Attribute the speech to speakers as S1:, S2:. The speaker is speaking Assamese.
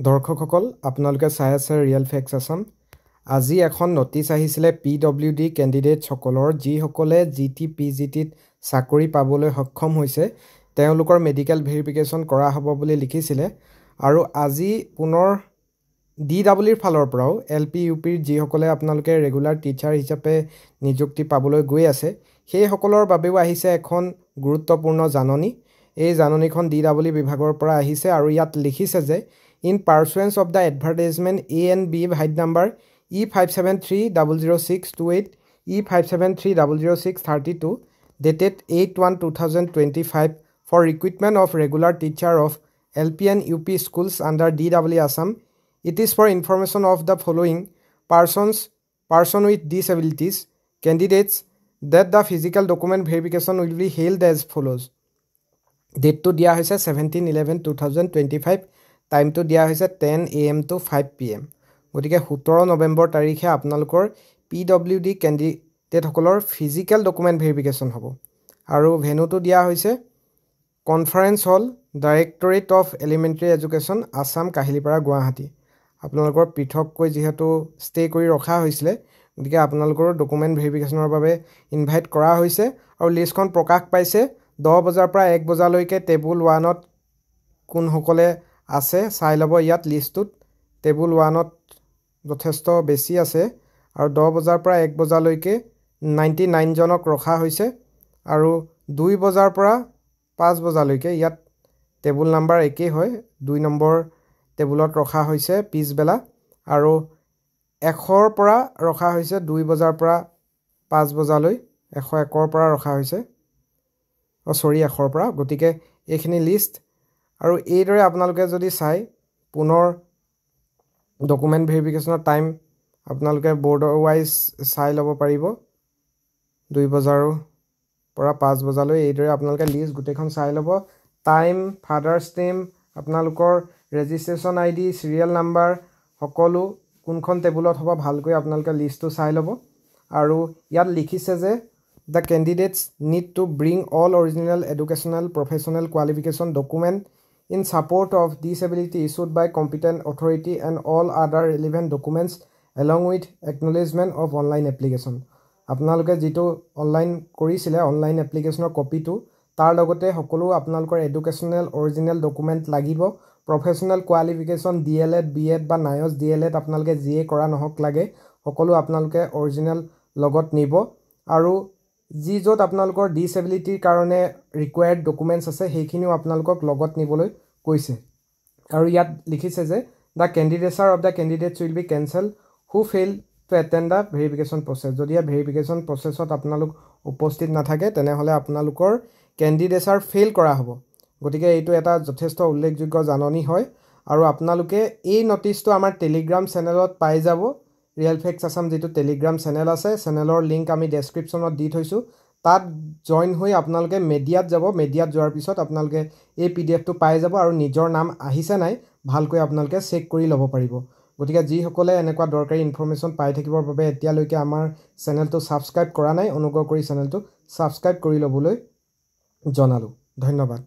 S1: দৰ্শকসকল আপোনালোকে চাই আছে ৰিয়েল ফেক্টছ আছাম। আজি এখন নটিচ আহিছিলে PWD কেণ্ডিডেট সকলৰ যিসকলে GT PGTত চাকৰি পাবলৈ সক্ষম হৈছে তেওঁলোকৰ মেডিকেল ভেৰিফিকেশ্যন কৰা হ'ব বুলি লিখিছিলে আৰু আজি পুনৰ DWৰ ফালৰ পৰাও LP UPৰ যিসকলে আপোনালোকে ৰেগুলাৰ টিচাৰ হিচাপে নিযুক্তি পাবলৈ গৈ আছে সেই সকলৰ বাবেও আহিছে এখন গুৰুত্বপূৰ্ণ জাননী। এই জাননীখন DW বিভাগৰ পৰা আহিছে আৰু ইয়াত লিখিছে যে in pursuance of the advertisement A and B bhide number E573000628 E573000632 dated 8/1/2025 for recruitment of regular teacher of LP and UP schools under DW Assam. It is for information of the following person with disabilities candidates that the physical document verification will be held as follows. Date to dia hoise 17/11/2025, time to dia hoise 10 AM to 5 PM. গতিকে 17 নৱেম্বৰ তাৰিখে আপোনালোকৰ PWD কেণ্ডিডেট সকলৰ ফিজিক্যাল ডকুমেণ্ট ভেৰিফিকেশ্যন হ'ব আৰু ভেনুটো দিয়া হৈছে conference hall directorate of elementary education Assam Kahilipara Guwahati. আপোনালোকৰ পৃথককৈ যিহেতু ষ্টে কৰি ৰখা হৈছিলে গতিকে আপোনালোকৰ ডকুমেণ্ট ভেৰিফিকেশ্যনৰ বাবে ইনভাইট কৰা হৈছে আৰু লিষ্টখন প্ৰকাশ পাইছে 10 বজাৰ পৰা 1 বজালৈকে টেবুল 1ত কোনসকলে আছে চাই ল'ব। ইয়াত লিষ্টটোত টেবুল 1ত যথেষ্ট বেছি আছে আৰু 10 বজাৰ পৰা 1 বজালৈকে 99 জনক ৰখা হৈছে আৰু 2 বজাৰ পৰা 5 বজালৈকে ইয়াত টেবুল নাম্বাৰ একেই হয় 2 নম্বৰ টেবুলত ৰখা হৈছে পিছবেলা আৰু 100ৰ পৰা ৰখা হৈছে 2 বজাৰ পৰা 5 বজালৈ 101ৰ পৰা ৰখা হৈছে 100ৰ পৰা। গতিকে এইখিনি লিষ্ট আৰু এইদৰে আপোনালোকে যদি চাই পুনৰ ডকুমেণ্ট ভেৰিফিকেশ্যনৰ টাইম আপোনালোকে বৰ্ডৰ ৱাইজ চাই ল'ব পাৰিব 2 বজাৰ পৰা 5 বজালৈ এইদৰে আপোনালোকে লিষ্ট গোটেইখন চাই ল'ব। টাইম, ফাদাৰ্ছ নেম, আপোনালোকৰ ৰেজিষ্ট্ৰেশ্যন ID, চিৰিয়েল নাম্বাৰ সকলো কোনখন টেবুলত হ'ব ভালকৈ আপোনালোকে লিষ্টটো চাই ল'ব আৰু ইয়াত লিখিছে যে the candidates need to bring all original educational professional qualification document in support of disability issued by competent authority and all other relevant documents along with acknowledgement of online application. আপোনালোকে যেটো অনলাইন কৰিছিলে অনলাইন এপ্লিকেশনৰ কপিটো তাৰ লগতে সকলো আপোনালোকৰ এডুকেশনাল অৰিজিনাল ডকুমেন্ট লাগিব। প্ৰফেশনাল কোৱালিফিকেশন DLED BEd বা NIOS DLED আপোনালোকে যিয়ে কৰা নহক লাগে সকলো আপোনালোকে অৰিজিনাল লগত নিব আৰু যি যত আপোনালোকৰ ডিসেবিলিটিৰ কাৰণে ৰিকোয়াৰ্ড ডকুমেন্টছ আছে সেইখিনিও আপোনালোকক লগত নিবলৈ কৈছে আৰু ইয়াত লিখিছে যে the candidature of the candidates will be cancelled who fail to attend the verification process. যদি verification processত আপোনালোক উপস্থিত নাথাকে তেনেহলে আপোনালোকৰ candidature fail কৰা হ'ব। গতিকে এইটো এটা যথেষ্ট উল্লেখযোগ্য জাননী হয় আৰু আপোনালোকে এই নটিচটো আমাৰ টেলিগ্ৰাম চেনেলত পাই যাব। ৰিয়েল ফেক্টছ আসাম যেটো টেলিগ্ৰাম চেনেল আছে চেনেলৰ লিংক আমি ডেসক্ৰিপচনত দি থৈছো তাত জয়েন হৈ আপোনালোকে মিডিয়াত যাব। মিডিয়াত যোৱাৰ পিছত আপোনালোকে এই PDF টো পাই যাব আৰু নিজৰ নাম আহিছে নাই ভালকৈ আপোনালোকে চেক কৰি ল'ব পাৰিব। গতিকে যি সকলে এনেকুৱা দৰকাৰী ইনফৰমেশন পাই থাকিবৰ বাবে এতিয়ালৈকে আমাৰ চেনেলটো সাবস্ক্ৰাইব কৰা নাই অনুগ্ৰহ কৰি চেনেলটো সাবস্ক্ৰাইব কৰি ল'বলৈ জনালো। ধন্যবাদ।